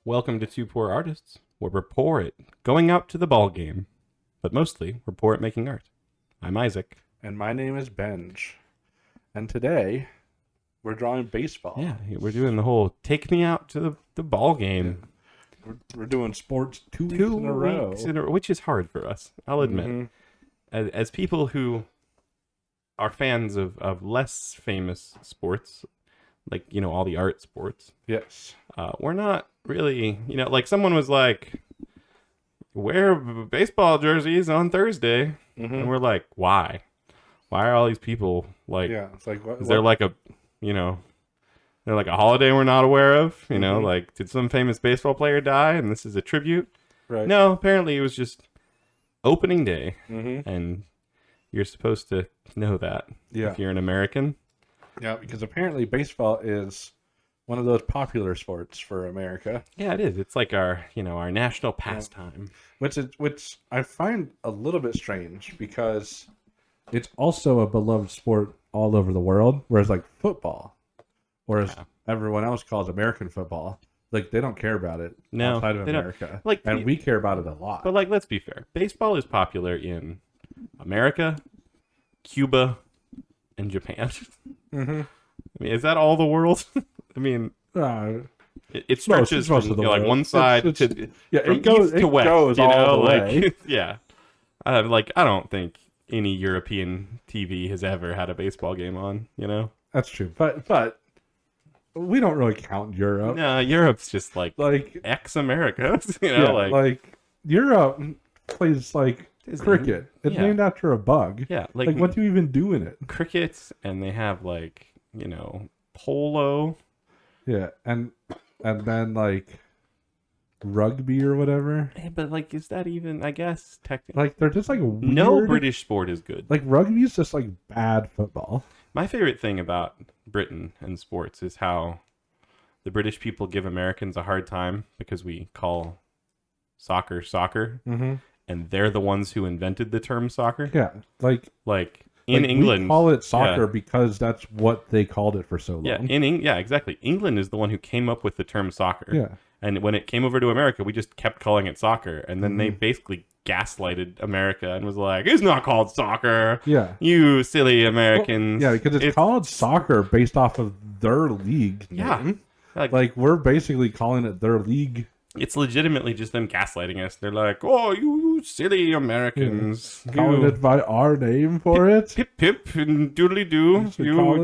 Welcome to Two Poor Artists, where we're poor at going out to the ball game, but mostly we're poor at making art. I'm Isaac. And my name is Benj. And today, we're drawing baseball. Yeah, we're doing the whole take me out to the ball game. We're doing sports two weeks in a row. Which is hard for us, I'll admit. As people who are fans of less famous sports, like, all the art sports. Yes. We're not really, like someone was like, wear baseball jerseys on Thursday. And we're like, why? Why are all these people like, it's like, what, is there like a, they're like a holiday we're not aware of? Like, did some famous baseball player die and this is a tribute? Right. No, apparently it was just opening day. And you're supposed to know that if you're an American. Yeah, because apparently baseball is one of those popular sports for America. Yeah, it is. It's like our, our national pastime. Which I find a little bit strange because it's also a beloved sport all over the world, whereas like football, everyone else calls American football, like they don't care about it outside of America. And we care about it a lot. But let's be fair. Baseball is popular in America, Cuba, and Japan. I mean, is that all the world? I mean, it stretches from like one side to it goes east to west. Goes all the way. Yeah. I don't think any European TV has ever had a baseball game on. That's true, but we don't really count Europe. No, Europe's just like ex-America. Like Europe plays like cricket. It's named after a bug. Yeah, like what do you even do in it? Cricket, and they have like polo. Yeah, and then like rugby or whatever. Yeah, but like, is that even? I guess technically, like they're just like weird. No British sport is good. Like rugby is just like bad football. My favorite thing about Britain and sports is how the British people give Americans a hard time because we call soccer, and they're the ones who invented the term soccer. Yeah, like in England, we call it soccer because that's what they called it for so long. Yeah, exactly. England is the one who came up with the term soccer. Yeah. And when it came over to America, we just kept calling it soccer. And then they basically gaslighted America and was like, it's not called soccer. Yeah. You silly Americans. Well, yeah, because it's called soccer based off of their league name. Yeah. Like we're basically calling it their league. It's legitimately just them gaslighting us. They're like, oh, you silly Americans. Calling it by our name for it? Pip, pip, and doodly-doo.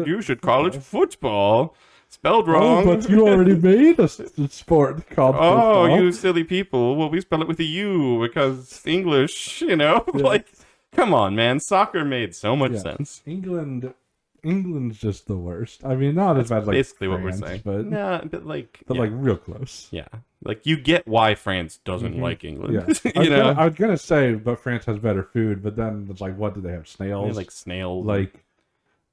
You should call it football. Spelled wrong. Oh, but you already made a sport called football. Oh, you silly people. Well, we spell it with a U because English, Like, come on, man. Soccer made so much sense. England's just the worst. I mean, not as bad as like basically France, what we're saying. But like real close. Yeah. Like, you get why France doesn't like England. Yeah. I was gonna say, but France has better food, but then it's like, what do they have? Snails? They have, like, snails. Like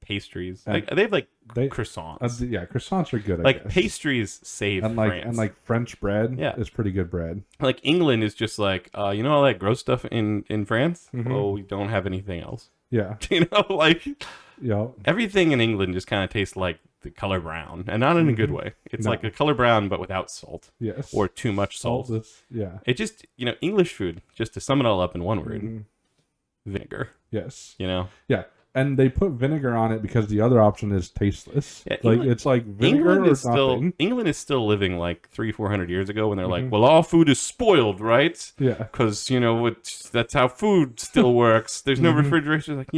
pastries. They have like croissants. Croissants are good. Like pastries save France. And like French bread is pretty good bread. Like England is just like, all that gross stuff in France? Oh, we don't have anything else. Yeah. Everything in England just kind of tastes like the color brown, and not in a good way. It's like a color brown, but without salt. Yes. Or too much salt. It just, English food, just to sum it all up in one word, vinegar. Yes. Yeah. And they put vinegar on it because the other option is tasteless. Yeah, it's like vinegar England is still living like 300-400 years ago when they're like, well, all food is spoiled, right? Yeah. Because, that's how food still works. There's no refrigeration. Like,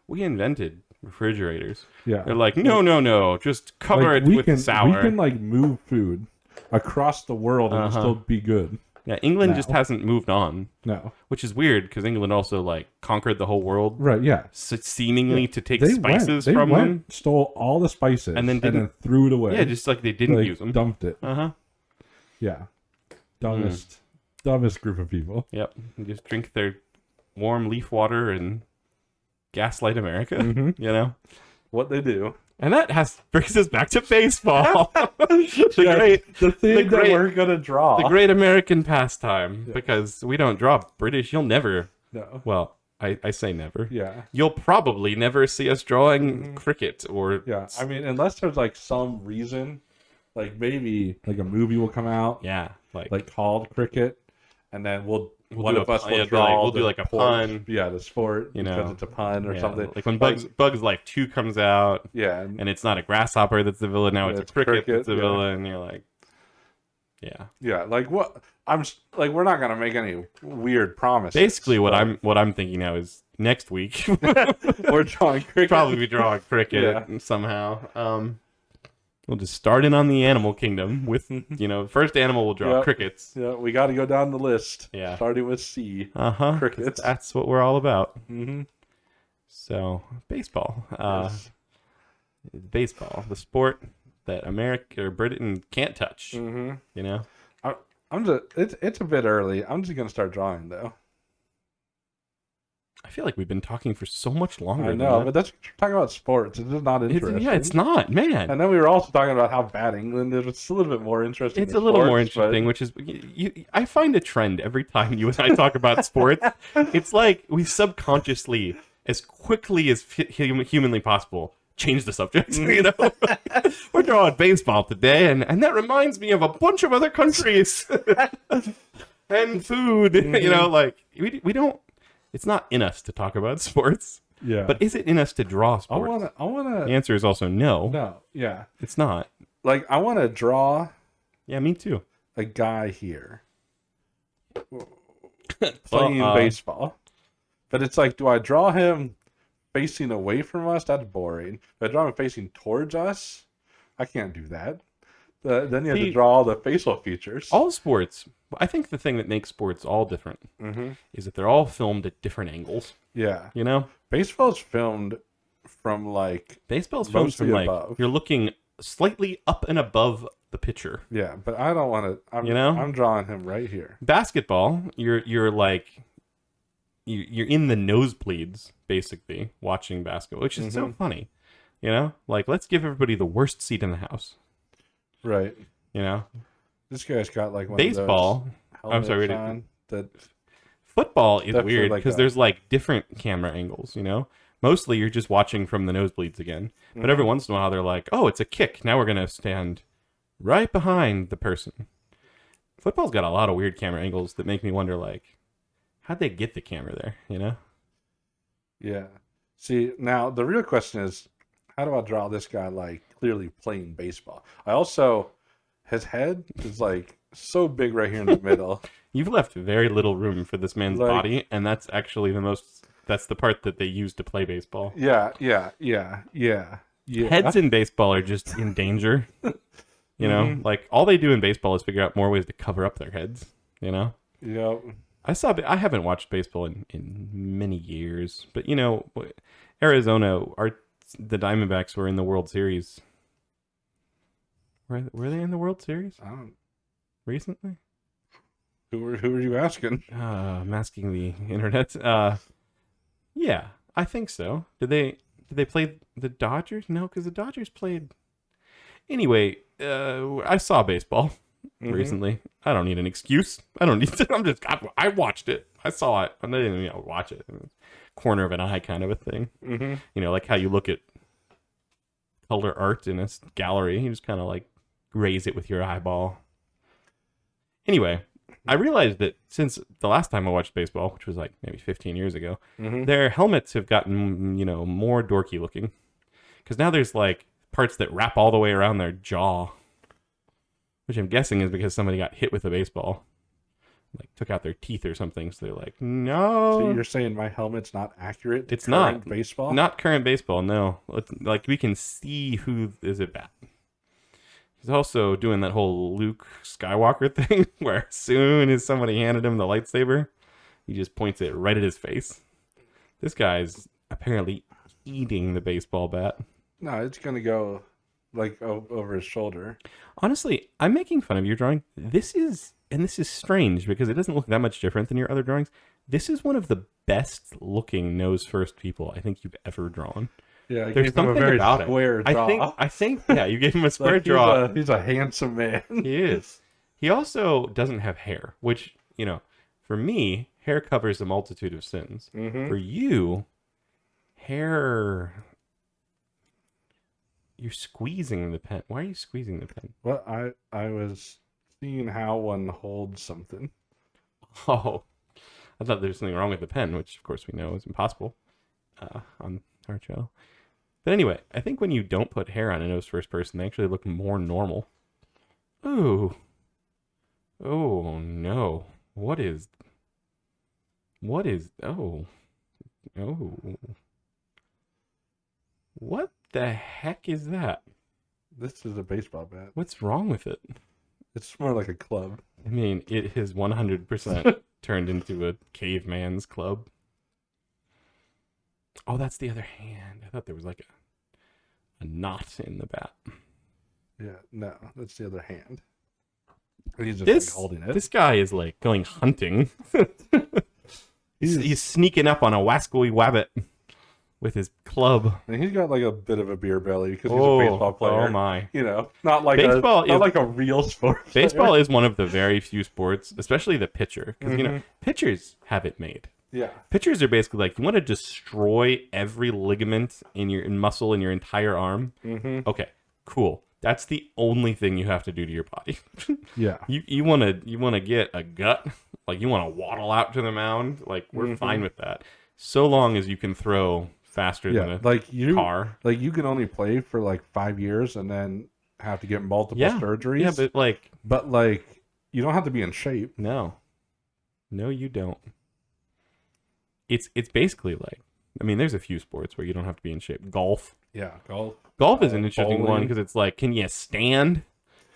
we invented refrigerators. Yeah. They're like, no, just cover it with sour. We can like move food across the world and still be good. Yeah, England just hasn't moved on. No. Which is weird because England also like conquered the whole world. Right, yeah. Seemingly to take spices from them. Stole all the spices and then threw it away. Yeah, just like they didn't use them. Dumped it. Yeah. Dumbest group of people. Yep. And just drink their warm leaf water and gaslight America. What they do. And that brings us back to baseball. the thing that we're gonna draw. The great American pastime. Because we don't draw British. You'll never. No. Well, I say never. Yeah. You'll probably never see us drawing cricket or. Yeah. I mean, unless there's like some reason like maybe like a movie will come out, Yeah, like called cricket, and then one do of us will yeah, draw. we'll do like a pun. Yeah, the sport, You because know, it's a pun or something. Like when Bugs Life 2 comes out, Yeah, and it's not a grasshopper that's the villain now; it's a cricket that's the villain. And you're like, yeah. Like what? Like we're not gonna make any weird promises. Basically, what I'm thinking now is next week we're drawing cricket. Probably be drawing cricket somehow. We'll just start in on the animal kingdom with, first animal we'll draw crickets. Yeah, we got to go down the list. Yeah. Starting with C. Crickets. That's what we're all about. Mm-hmm. So, baseball. Baseball, the sport that America or Britain can't touch. Mm-hmm. It's a bit early. I'm just going to start drawing, though. I feel like we've been talking for so much longer. I know, but that's talking about sports. It's just not interesting. It's not, man. And then we were also talking about how bad England is. It's a little bit more interesting. It's a little more interesting, which is I find a trend every time you and I talk about sports. It's like we subconsciously, as quickly as humanly possible, change the subject. We're drawing baseball today, and that reminds me of a bunch of other countries and food. We don't. It's not in us to talk about sports. Yeah. But is it in us to draw sports? I wanna. The answer is also no. No. Yeah. It's not. Like I want to draw. Yeah, me too. A guy here playing baseball, but it's like, do I draw him facing away from us? That's boring. If I draw him facing towards us, I can't do that. Then you have to draw all the facial features. All sports. I think the thing that makes sports all different is that they're all filmed at different angles. Yeah. Baseball's filmed from baseball's filmed from above. You're looking slightly up and above the pitcher. Yeah, but I don't want to. I'm drawing him right here. Basketball, you're in the nosebleeds basically watching basketball, which is so funny. Let's give everybody the worst seat in the house. Right. This guy's got one baseball. Of those I'm sorry. Football is weird because there's different camera angles. Mostly you're just watching from the nosebleeds again, but every once in a while they're like, "Oh, it's a kick. Now we're gonna stand right behind the person." Football's got a lot of weird camera angles that make me wonder, how'd they get the camera there? Yeah. See, now the real question is, how do I draw this guy clearly playing baseball? His head is so big right here in the middle. You've left very little room for this man's body, and that's actually that's the part that they use to play baseball. Yeah. Heads in baseball are just in danger. All they do in baseball is figure out more ways to cover up their heads. Yep. I haven't watched baseball in many years, but Arizona, the Diamondbacks were in the World Series. Were they in the World Series? Recently? Who were you asking? I'm asking the internet. Yeah, I think so. Did they play the Dodgers? No, because the Dodgers played. Anyway, I saw baseball recently. I don't need an excuse. I don't need to. I watched it. I saw it. I didn't watch it. Corner of an eye kind of a thing. Like how you look at color art in a gallery. You just kind of raise it with your eyeball. Anyway, I realized that since the last time I watched baseball, which was maybe 15 years ago, their helmets have gotten, more dorky looking. Because now there's parts that wrap all the way around their jaw, which I'm guessing is because somebody got hit with a baseball. Took out their teeth or something, so they're no. So you're saying my helmet's not accurate? It's not baseball. Not current baseball. No, we can see who is at bat. He's also doing that whole Luke Skywalker thing, where as soon as somebody handed him the lightsaber, he just points it right at his face. This guy's apparently eating the baseball bat. No, it's gonna go over his shoulder. Honestly, I'm making fun of your drawing. This is strange because it doesn't look that much different than your other drawings. This is one of the best looking nose first people I think you've ever drawn. Yeah, there's something very about square it. Draw. I think yeah, you gave him a square draw. He's a handsome man. He is. He also doesn't have hair, which, for me, hair covers a multitude of sins. For you, hair You're squeezing the pen. Why are you squeezing the pen? Well, I was seeing how one holds something. Oh, I thought there was something wrong with the pen, which of course we know is impossible on our channel. But anyway, I think when you don't put hair on a nose first person, they actually look more normal. Ooh. Oh no. What is... Oh. Oh. What the heck is that? This is a baseball bat. What's wrong with it? It's more like a club. I mean, it has 100% turned into a caveman's club. Oh, that's the other hand. I thought there was like a knot in the bat. Yeah, no, that's the other hand. He's just This, like holding it. This guy is like going hunting. he's sneaking up on a wascally wabbit with his club. And he's got like a bit of a beer belly because he's a baseball player. Oh my! You know, not like baseball not like a real sport. Baseball is one of the very few sports, especially the pitcher, because you know pitchers have it made. Yeah, pitchers are basically like, you want to destroy every ligament in your muscle in your entire arm. Okay, cool. That's the only thing you have to do to your body. Yeah. You want to get a gut, like you want to waddle out to the mound, like we're fine with that, so long as you can throw faster than a car. Like you can only play for like 5 years and then have to get multiple surgeries. Yeah, but you don't have to be in shape. No, you don't. It's basically like, I mean, there's a few sports where you don't have to be in shape. Golf. Yeah, golf. Golf is an interesting one because it's like, can you stand?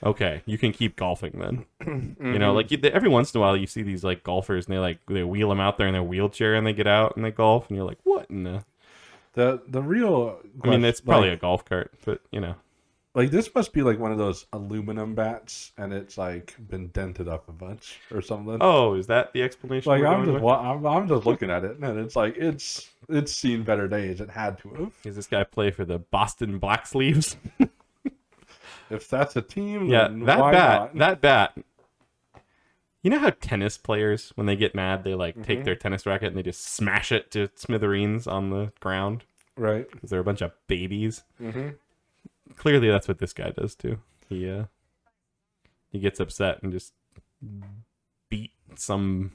Okay, you can keep golfing then. You know, like every once in a while you see these like golfers and they wheel them out there in their wheelchair and they get out and they golf and you're like, what in the real? I mean, it's probably a golf cart, but you know, like this must be like one of those aluminum bats and it's like been dented up a bunch or something. Oh, is that the explanation? Like I'm just looking at it and it's like it's seen better days. It had to have. Does this guy play for the Boston Black Sleeves? If that's a team, yeah, then that why bat, not? that bat. You know how tennis players, when they get mad, they like take their tennis racket and they just smash it to smithereens on the ground, right? Because they're a bunch of babies. Clearly, that's what this guy does too. He gets upset and just beat some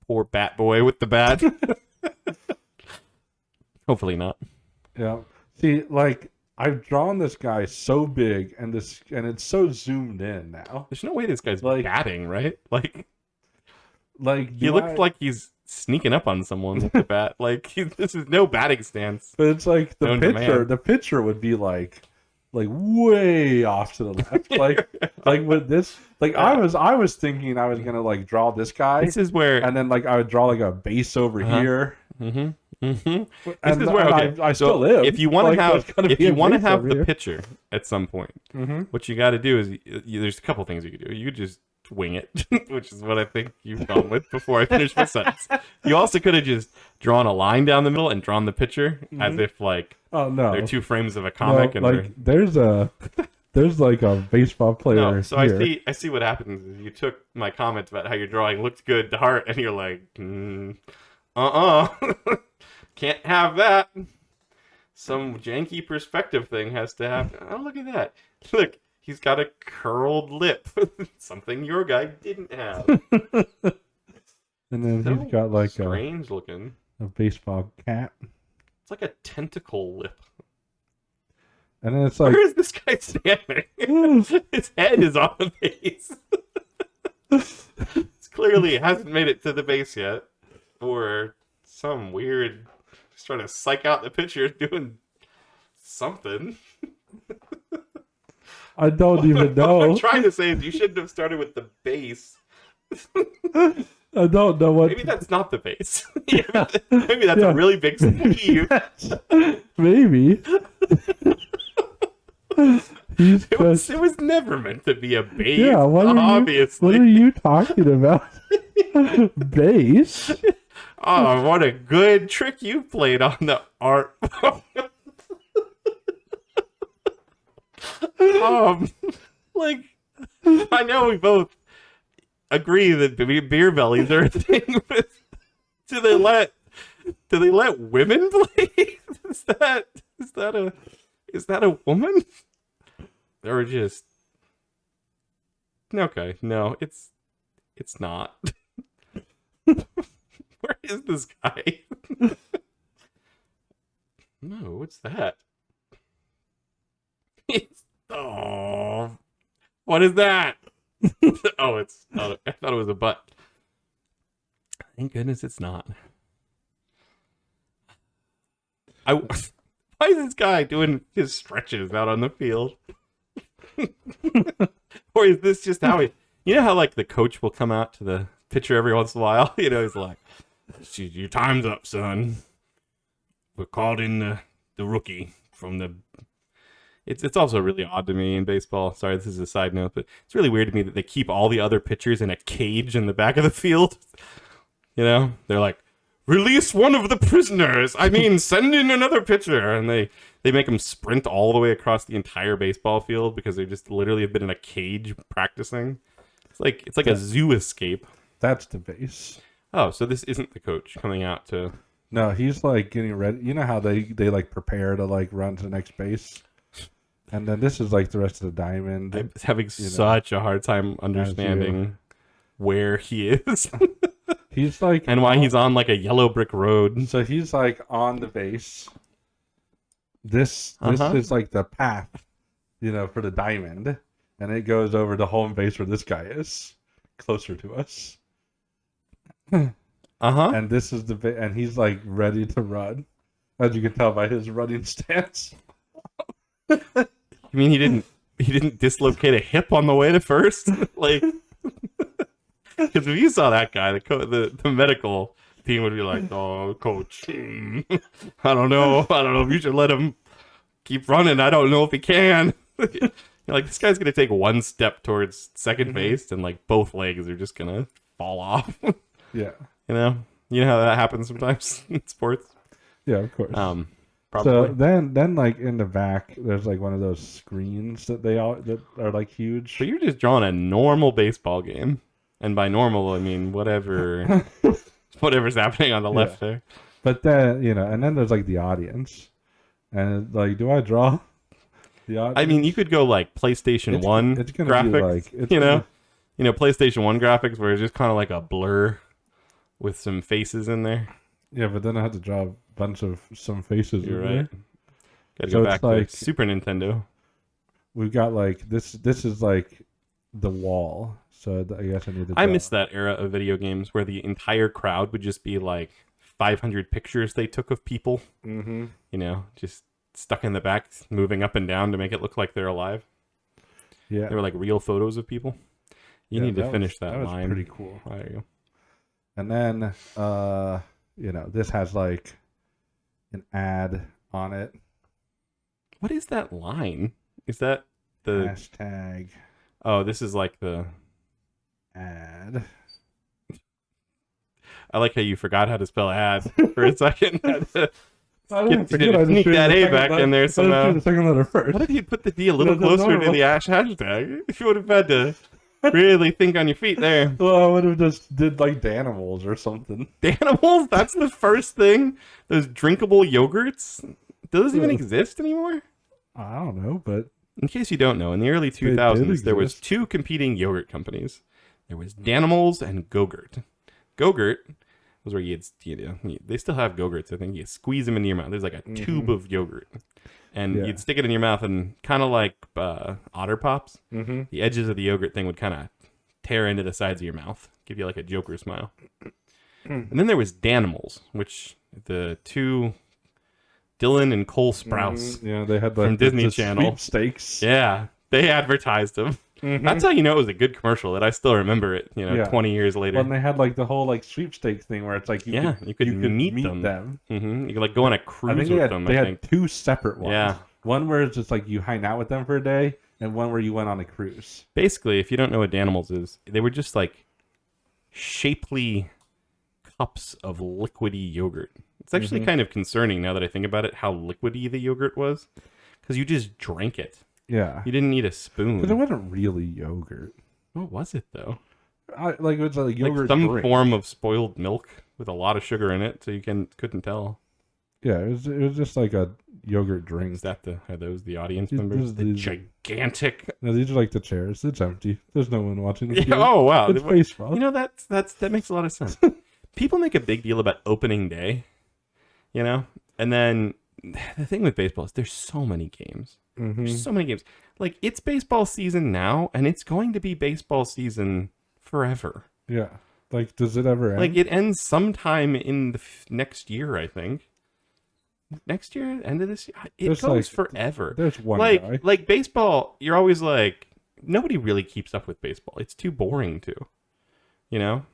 poor bat boy with the bat. Hopefully not. Yeah. See, like I've drawn this guy so big and it's so zoomed in now. There's no way this guy's like batting, right? Like he looks like he's sneaking up on someone with the bat. Like this is no batting stance. But it's like the pitcher would be like way off to the left. like with this, like I was thinking I was gonna like draw this guy. This is where, and then like I would draw like a base over here. And this is where I still live. If you want to have the pitcher at some point, what you got to do is there's a couple things you could do. You could just wing it, which is what I think you've gone with before I finish my sentence. You also could have just drawn a line down the middle and drawn the pitcher as if like, oh no, they're two frames of a comic. No, and there's like a baseball player. No, so here. I see what happens is you took my comment about how your drawing looked good to heart, and you're like, can't have that. Some janky perspective thing has to happen. Oh, look at that. Look, he's got a curled lip. Something your guy didn't have. And then he's got like strange looking a baseball cap. It's like a tentacle lip. And then it's like, where is this guy standing? His head is on the base. It's clearly hasn't made it to the base yet. Or some weird, just trying to psych out the pitcher doing something. I don't even know. What I'm trying to say is you shouldn't have started with the base. I don't know what. Maybe that's not the base. Maybe that's a really big sleeve. Maybe. It was never meant to be a base. Yeah, obviously. What are you talking about? Base? Oh, what a good trick you played on the art. Like, I know we both agree that beer bellies are a thing, but do they let women play? Is that Is that a woman? Or just okay? No, it's not. Where is this guy? No, what's that? Oh, what is that? Oh, it's. Oh, I thought it was a butt. Thank goodness it's not. Why is this guy doing his stretches out on the field? Or is this just how he? You know how like the coach will come out to the pitcher every once in a while? You know, he's like, "Your time's up, son. We're called in the rookie from the." It's also really odd to me in baseball. Sorry, this is a side note, but it's really weird to me that they keep all the other pitchers in a cage in the back of the field. You know, they're like, release one of the prisoners. I mean, send in another pitcher, and they make them sprint all the way across the entire baseball field because they just literally have been in a cage practicing. It's like a zoo escape. That's the base. Oh, so this isn't the coach coming out to. No, he's like getting ready. You know how they like prepare to like run to the next base. And then this is like the rest of the diamond. I'm having such a hard time understanding where he is. He's like, and why he's on like a yellow brick road. So he's like on the base. This is like the path, for the diamond, and it goes over to home base where this guy is, closer to us. And this is and he's like ready to run, as you can tell by his running stance. You mean he didn't dislocate a hip on the way to first? Like, because if you saw that guy, the medical team would be like, "Oh, coach, I don't know if you should let him keep running. I don't know if he can." You're like, this guy's gonna take one step towards second base, and like both legs are just gonna fall off. Yeah, you know how that happens sometimes in sports. Yeah, of course. Probably. So then like in the back, there's like one of those screens that are like huge. But you're just drawing a normal baseball game, and by normal I mean whatever's happening on the left there. But then and then there's like the audience, and like, do I draw the audience? I mean, you could go like PlayStation 1 it's gonna graphics, be like, PlayStation 1 graphics where it's just kind of like a blur with some faces in there. Yeah, but then I had to draw a bunch of some faces. You're in right. there. Got to go back to Super Nintendo. We've got like this is like the wall. So I guess I need to. I miss that era of video games where the entire crowd would just be like 500 pictures they took of people. Mm-hmm. Just stuck in the back, moving up and down to make it look like they're alive. Yeah, they were like real photos of people. You need to finish that line. That was pretty cool. There you go. And then, this has like an ad on it. What is that line? Is that the hashtag? Oh, this is like the ad. I like how you forgot how to spell ad for a second. I didn't forget. I sneak that A back in there somehow. The second letter first. What if you put the D a little closer to the hashtag? If you would have had to really think on your feet there. Well, I would have just did like Danimals or something. Danimals? That's the first thing? Those drinkable yogurts? Do those even exist anymore? I don't know, but in case you don't know, in the early 2000s, there was two competing yogurt companies. There was Danimals and Go-Gurt. Go-Gurt was where they still have Go-Gurts, I think. You squeeze them into your mouth. There's like a tube of yogurt. And you'd stick it in your mouth, and kind of like Otter Pops, the edges of the yogurt thing would kind of tear into the sides of your mouth, give you like a Joker smile. And then there was Danimals, which the two Dylan and Cole Sprouse they had from Disney the Channel sweepstakes. Yeah, they advertised them. That's how you know it was a good commercial. That I still remember it. 20 years later. Well, and they had like the whole like sweepstakes thing where it's like you could meet them. You could like go on a cruise with them. They had two separate ones. Yeah, one where it's just like you hang out with them for a day, and one where you went on a cruise. Basically, if you don't know what Danimals is, they were just like shapely cups of liquidy yogurt. It's actually kind of concerning now that I think about it, how liquidy the yogurt was, because you just drank it. Yeah. You didn't need a spoon. Because it wasn't really yogurt. What was it, though? It was like yogurt some drink. form of spoiled milk with a lot of sugar in it, so you couldn't tell. Yeah, it was just like a yogurt drink. Is that are those the audience members? The gigantic. No, these are like the chairs. It's empty. There's no one watching the game. Oh wow, it's baseball. You know that makes a lot of sense. People make a big deal about opening day, you know, and then the thing with baseball is there's so many games. There's so many games. Like it's baseball season now, and it's going to be baseball season forever. Yeah. Like, does it ever end? Like it ends sometime in the next year, I think. Next year, end of this year, it goes forever. There's one guy. Like baseball, you're always like, nobody really keeps up with baseball. It's too boring to, you know?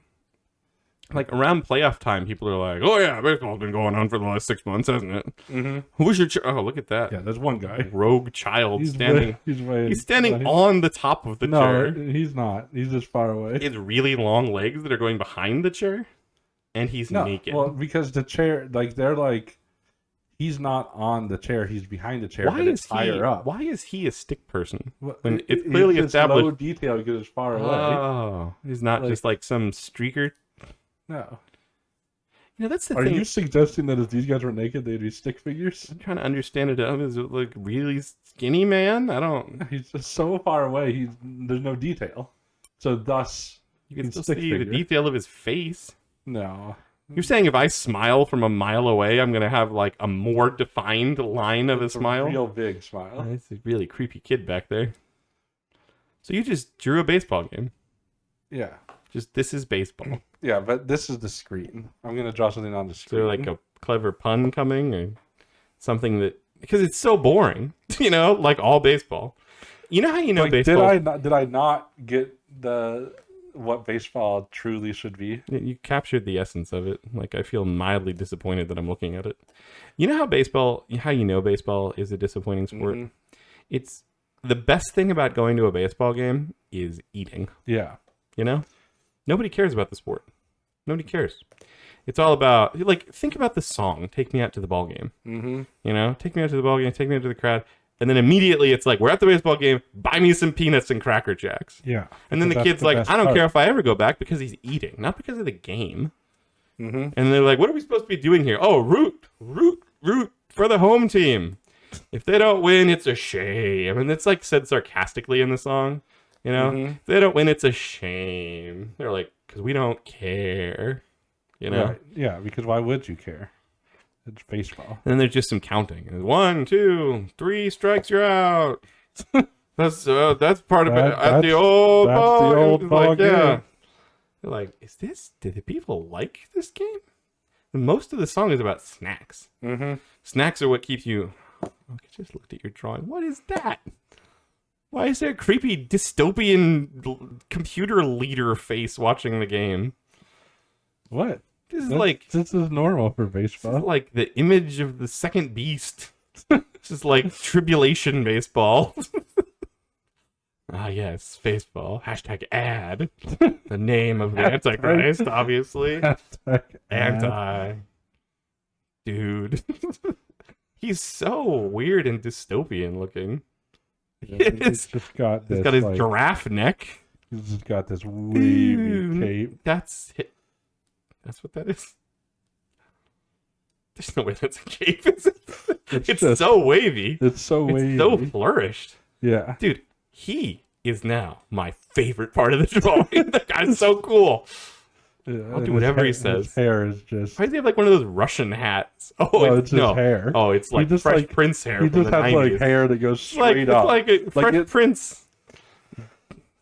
Like around playoff time, people are like, "Oh yeah, baseball's been going on for the last 6 months, hasn't it?" Who's your? Oh, look at that! Yeah, there's one guy, rogue child standing. He's standing on the top of the chair. No, he's not. He's just far away. He has really long legs that are going behind the chair, and he's naked. Well, because the chair, like they're like, he's not on the chair. He's behind the chair. Why is he higher up? Why is he a stick person? When it's clearly established. Low detail because it's far away. Oh, he's not just like some streaker. No. You know, that's the thing. Are you suggesting that if these guys were naked, they'd be stick figures? I'm trying to understand it. Is it like really skinny man? I don't. He's just so far away. There's no detail. So thus, you can still see the detail of his face. No. You're saying if I smile from a mile away, I'm gonna have like a more defined line of a smile? Real big smile. It's a really creepy kid back there. So you just drew a baseball game. Yeah. Just this is baseball. Yeah, but this is the screen. I'm gonna draw something on the screen. So like a clever pun coming or something that because it's so boring, you know, like all baseball. You know how you know like, baseball? Did I not get what baseball truly should be? You captured the essence of it. Like I feel mildly disappointed that I'm looking at it. You know how you know baseball is a disappointing sport? It's the best thing about going to a baseball game is eating. Yeah. You know? Nobody cares about the sport. Nobody cares. It's all about, like, think about the song, Take Me Out to the Ball Game. You know, take me out to the ball game, take me out to the crowd. And then immediately it's like, we're at the baseball game, buy me some peanuts and Cracker Jacks. Yeah. And then the kid's like, I don't care if I ever go back because he's eating, not because of the game. And they're like, what are we supposed to be doing here? Oh, root for the home team. If they don't win, it's a shame. And it's like said sarcastically in the song. You know, if they don't win, it's a shame. They're like, because we don't care. You know? Right. Yeah, because why would you care? It's baseball. And then there's just some counting. 1, 2, 3 strikes, you're out. That's part of it. That's the old ball game. Yeah. They're like, do the people like this game? And most of the song is about snacks. Snacks are what keeps you. Oh, I just looked at your drawing. What is that? Why is there a creepy dystopian computer leader face watching the game? What? This is normal for baseball. This is like the image of the second beast. This is like tribulation baseball. Ah, yes, baseball. Hashtag ad. The name of the Antichrist, obviously. Hashtag anti. Dude. He's so weird and dystopian looking. He's got his giraffe neck. He's just got this wavy cape. That's what that is. There's no way that's a cape, is it? It's so wavy. It's so wavy. It's so flourished. Yeah. Dude, he is now my favorite part of the drawing. That guy's so cool. Yeah, I'll do whatever he says. His hair is just... Why does he have like one of those Russian hats? Oh, it's his hair. Oh, it's like Fresh Prince hair. He just has like hair that goes straight up. It's like a Fresh Prince.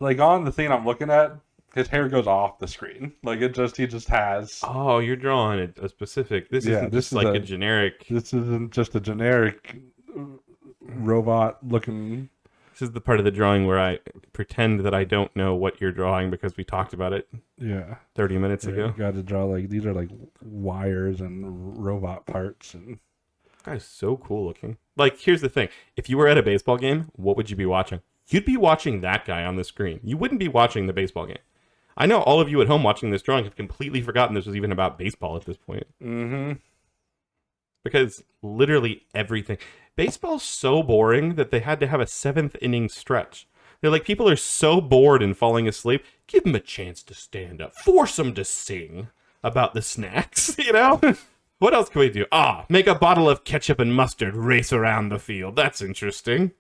Like on the thing I'm looking at, his hair goes off the screen. Like he just has. Oh, you're drawing a specific. This isn't just like a generic. This isn't just a generic robot looking. This is the part of the drawing where I pretend that I don't know what you're drawing because we talked about it. Yeah. 30 minutes ago. You got to draw like these are like wires and robot parts and. That guy's so cool looking. Like, here's the thing: if you were at a baseball game, what would you be watching? You'd be watching that guy on the screen. You wouldn't be watching the baseball game. I know all of you at home watching this drawing have completely forgotten this was even about baseball at this point. Because literally everything. Baseball's so boring that they had to have a 7th inning stretch. They're like, people are so bored and falling asleep. Give them a chance to stand up. Force them to sing about the snacks, you know? What else can we do? Make a bottle of ketchup and mustard race around the field. That's interesting.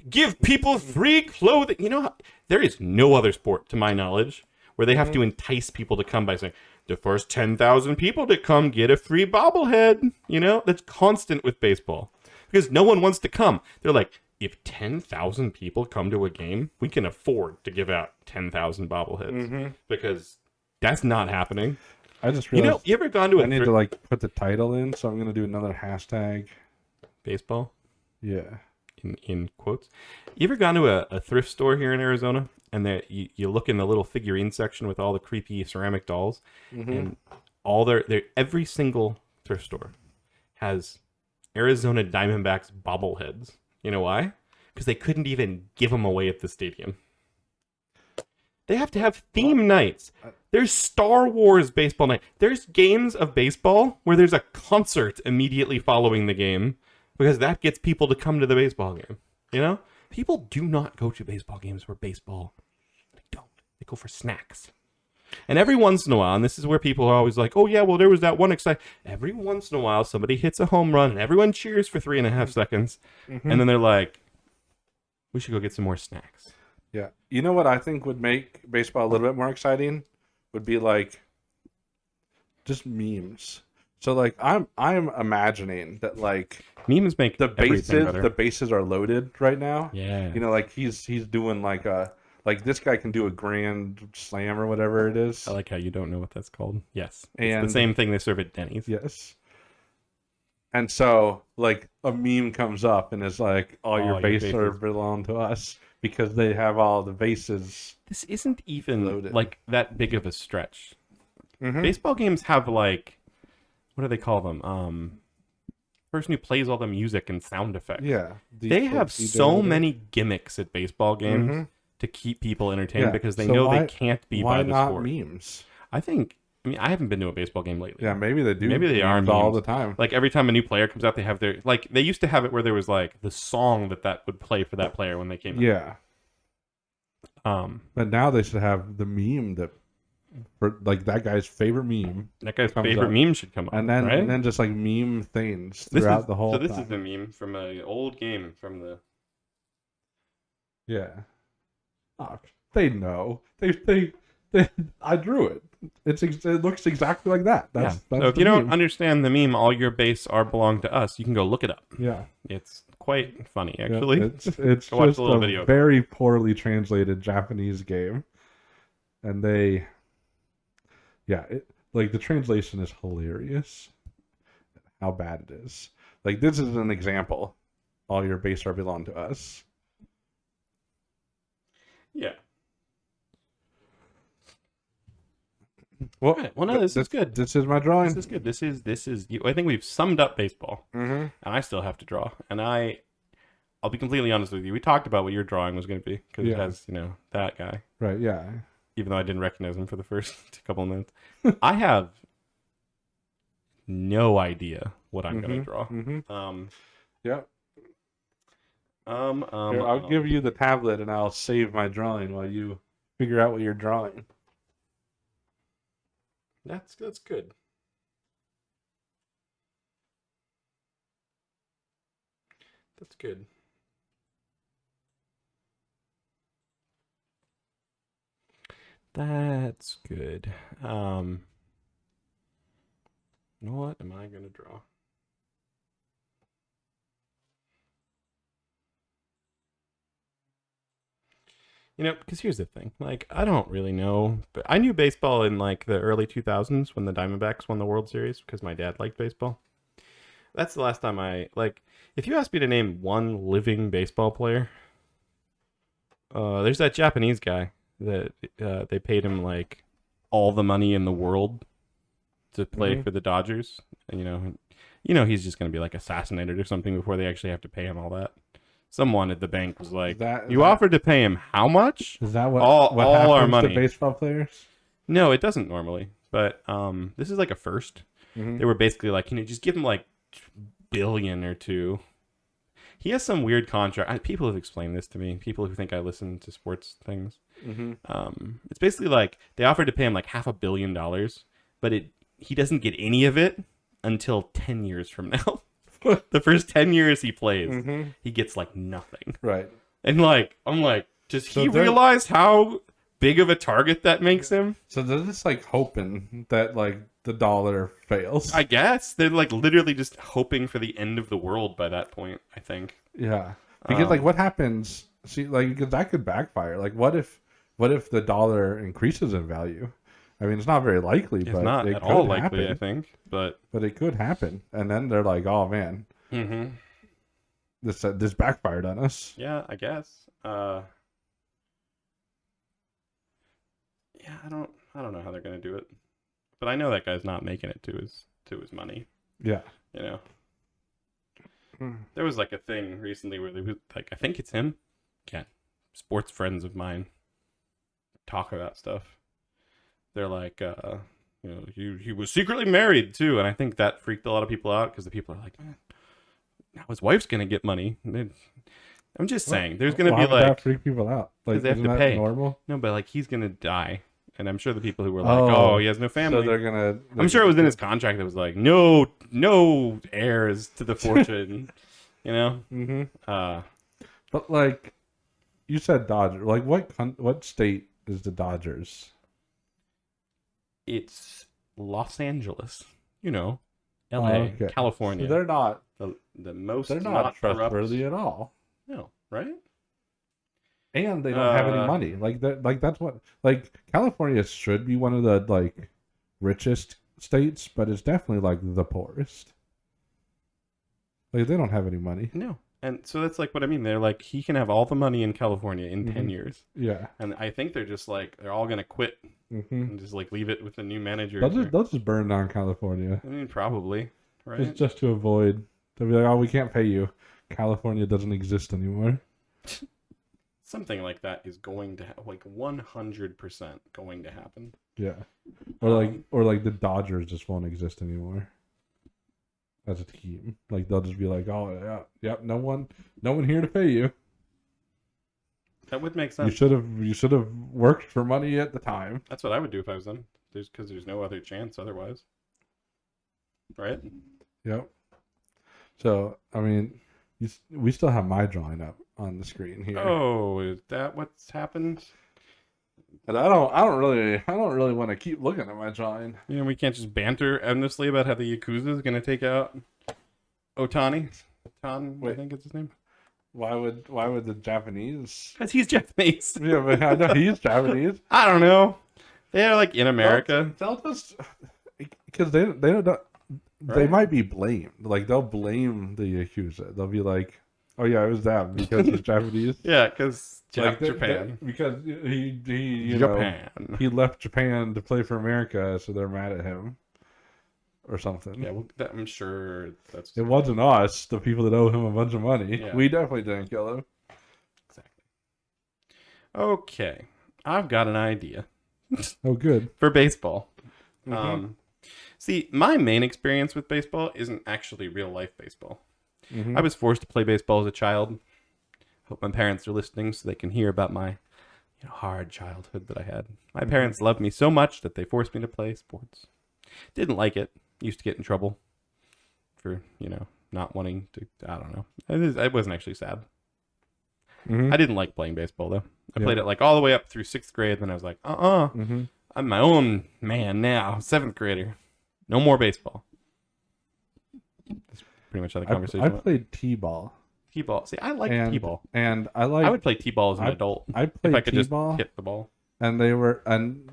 Give people free clothing. There is no other sport, to my knowledge, where they have to entice people to come by saying, the first 10,000 people to come get a free bobblehead. That's constant with baseball. Because no one wants to come. They're like, if 10,000 people come to a game, we can afford to give out 10,000 bobbleheads. Because that's not happening. I just realized, you ever gone to I need to put the title in, so I'm going to do another hashtag. Baseball? Yeah. In quotes. You ever gone to a thrift store here in Arizona, and you look in the little figurine section with all the creepy ceramic dolls, and all every single thrift store has Arizona Diamondbacks bobbleheads. You know why? Because they couldn't even give them away at the stadium. They have to have theme nights. There's Star Wars baseball night. There's games of baseball where there's a concert immediately following the game because that gets people to come to the baseball game. People do not go to baseball games for baseball. They don't. They go for snacks. And every once in a while, and this is where people are always like, oh yeah, well there was that one exciting. Every once in a while, somebody hits a home run and everyone cheers for 3.5 seconds. And then they're like, we should go get some more snacks. Yeah. You know what I think would make baseball a little bit more exciting? Would be just memes. So I'm imagining that memes make the everything better. The bases are loaded right now. Yeah. He's doing this guy can do a grand slam or whatever it is. I like how you don't know what that's called. Yes. And it's the same thing they serve at Denny's. Yes. And so a meme comes up and is like, all your bases belong to us. Because they have all the bases. This isn't even loaded. That big of a stretch. Baseball games have what do they call them? Person who plays all the music and sound effects. Yeah. They have so many gimmicks at baseball games to keep people entertained because they know they can't be by the sport. Why not memes? I haven't been to a baseball game lately. Yeah, maybe they do. Maybe they are memes all the time. Every time a new player comes out, they have their they used to have it where there was the song that would play for that player when they came out. Yeah. But now they should have the meme for that guy's favorite meme. That guy's favorite meme should come up, and then just meme things throughout the whole. So this is the meme from an old game from the. Yeah. Oh, they know. They I drew it. It looks exactly like that. That's so if you don't understand the meme, all your base belong to us. You can go look it up. Yeah, it's quite funny actually. Yeah, it's just watch a little video. Very poorly translated Japanese game, and the translation is hilarious. How bad it is. This is an example. All your base belong to us. Yeah. Well, right. No, this is good. This is my drawing. This is good. This is. I think we've summed up baseball, and I still have to draw. And I'll be completely honest with you. We talked about what your drawing was going to be because it has that guy. Right. Yeah. Even though I didn't recognize him for the first couple of minutes, I have no idea what I'm going to draw. Yeah. Here, I'll give you the tablet and I'll save my drawing while you figure out what you're drawing. That's good. That's good. That's good. What am I gonna draw? Because here's the thing. I don't really know, but I knew baseball in the early 2000s when the Diamondbacks won the World Series because my dad liked baseball. That's the last time if you ask me to name one living baseball player, there's that Japanese guy that they paid him all the money in the world to play for the Dodgers. And, he's just going to be assassinated or something before they actually have to pay him all that. Someone at the bank was you offered to pay him how much? Is that what all our money to baseball players? No, it doesn't normally. But this is a first. They were basically just give him billion or two. He has some weird contract. People have explained this to me. People who think I listen to sports things. It's basically they offered to pay him $500 million, but he doesn't get any of it until 10 years from now. The first 10 years he plays, he gets like nothing. Right. And like, I'm like, does he realize how big of a target that makes him? So they're just like hoping that like the dollar fails. I guess they're like literally just hoping for the end of the world by that point, I think. Yeah. Because like what happens, see, like, because that could backfire. Like what if the dollar increases in value? I mean, it's not very likely, but not it at could all happen. likely, I think. But it could happen. And then they're like, oh man, this backfired on us. Yeah, I guess. Yeah, I don't know how they're gonna do it, but I know that guy's not making it to his money. Yeah, you know. There was like a thing recently where they was like, I think it's him. Yeah, sports friends of mine talk about stuff. They're like, you know, he was secretly married too, and I think that freaked a lot of people out because the people are like, man, now his wife's gonna get money. I'm just saying, there's gonna be like that freak people out. Like they have isn't to that pay. normal? No, but like he's gonna die, and I'm sure the people who were like, oh, he has no family. So they're gonna. I'm sure it was in his contract that was like, no heirs to the fortune. You know. But like, you said Dodgers. Like, what state is the Dodgers? It's Los Angeles. You know, L.A., California. So they're not the most. They're not trustworthy at all. No, right? And they don't have any money. Like that. Like that's what. Like California should be one of the like richest states, but it's definitely like the poorest. Like they don't have any money. No. And so that's like what I mean. They're like, he can have all the money in California in 10 years. Yeah. And I think they're just like, they're all going to quit and just like leave it with a new manager. They'll just burn down California. I mean, probably. Right? Just to avoid. They'll be like, oh, we can't pay you. California doesn't exist anymore. Something like that is going to like 100% going to happen. Yeah. Or like the Dodgers just won't exist anymore. As a team, like they'll just be like, "Oh yeah, no one here to pay you." That would make sense. You should have worked for money at the time. That's what I would do if I was them. Because there's no other chance otherwise, right? Yep. So I mean, we still have my drawing up on the screen here. Oh, is that what's happened? And I don't really want to keep looking at my drawing. You know, we can't just banter endlessly about how the Yakuza is going to take out Otani. I think it's his name. Why would the Japanese? Because he's Japanese. Yeah, but I know he's Japanese. I don't know. They're like in America. They'll just because they don't. They might be blamed. Like they'll blame the Yakuza. They'll be like, "Oh yeah, it was them because he's Japanese." Yeah, because like Japan. Because he Japan. He left Japan to play for America, so they're mad at him, or something. Yeah, well, I'm sure that's. It wasn't us, the people that owe him a bunch of money. Yeah. We definitely didn't kill him. Exactly. Okay, I've got an idea. Oh, good. For baseball. See, my main experience with baseball isn't actually real life baseball. I was forced to play baseball as a child. Hope my parents are listening so they can hear about my hard childhood that I had. My parents loved me so much that they forced me to play sports. Didn't like it. Used to get in trouble for, not wanting to. I don't know. It wasn't actually sad. I didn't like playing baseball, though. I played it like all the way up through 6th grade. Then I was like, I'm my own man now. 7th grader. No more baseball. That's pretty much how the conversation went. I played t-ball. T-ball. See, I like t-ball. And I would play t-ball as an adult. I played if I could t-ball, just hit the ball. And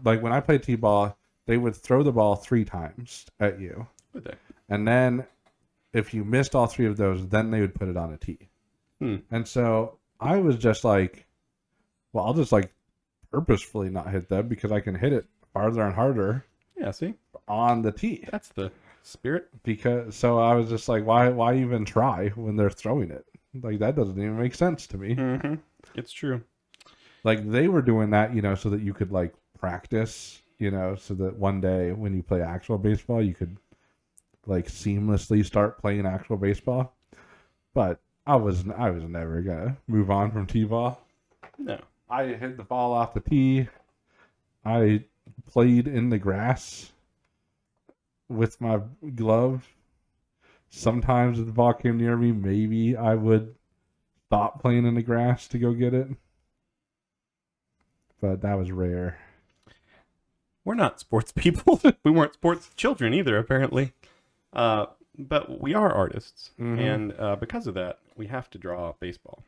like when I played t-ball, they would throw the ball 3 times at you. Would they? And then if you missed all 3 of those, then they would put it on a tee. And so I was just like, well, I'll just like purposefully not hit them because I can hit it farther and harder. Yeah, see? On the tee. That's the spirit. So I was just like, why even try when they're throwing it? Like that doesn't even make sense to me. It's true. Like they were doing that, so that you could like practice, so that one day when you play actual baseball, you could like seamlessly start playing actual baseball. But I was never gonna move on from t-ball. No. I hit the ball off the tee. I played in the grass with my glove sometimes if the ball came near me, maybe I would stop playing in the grass to go get it. But that was rare. We're not sports people. We weren't sports children either, apparently. But we are artists. And because of that, we have to draw baseball.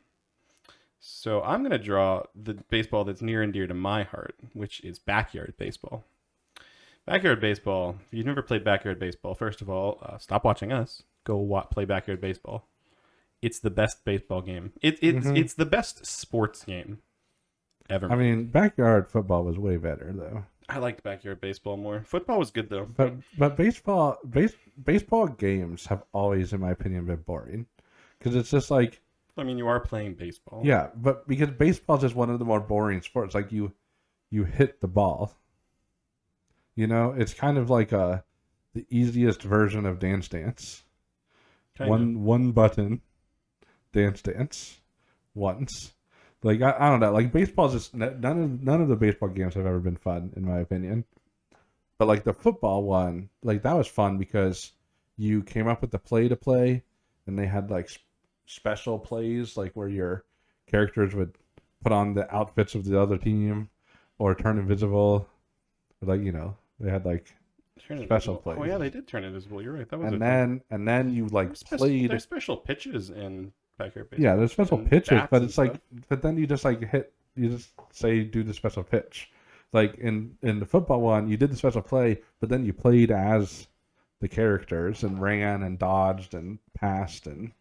So I'm going to draw the baseball that's near and dear to my heart, which is backyard baseball. Backyard baseball, if you've never played backyard baseball, first of all, stop watching us. Go play backyard baseball. It's the best baseball game. It's the best sports game ever. I mean, backyard football was way better, though. I liked backyard baseball more. Football was good, though. But baseball games have always, in my opinion, been boring. Because it's just like... I mean, you are playing baseball. Yeah, but because baseball is just one of the more boring sports. Like, you hit the ball. You know? It's kind of like the easiest version of Dance Dance. One button. Dance Dance. Once. Like, I don't know. Like, baseball is just... None of the baseball games have ever been fun, in my opinion. But, like, the football one, like, that was fun because you came up with the play to play, and they had, like, special plays, like, where your characters would put on the outfits of the other team or turn invisible. Like, you know, they had, like, special plays. Oh, yeah, they did turn invisible. You're right. That was and then you, like, played... There's special pitches in... backyard baseball. Yeah, there's special pitches, but it's like, but then you just like you just say do the special pitch. Like in the football one, you did the special play, but then you played as the characters and ran and dodged and passed and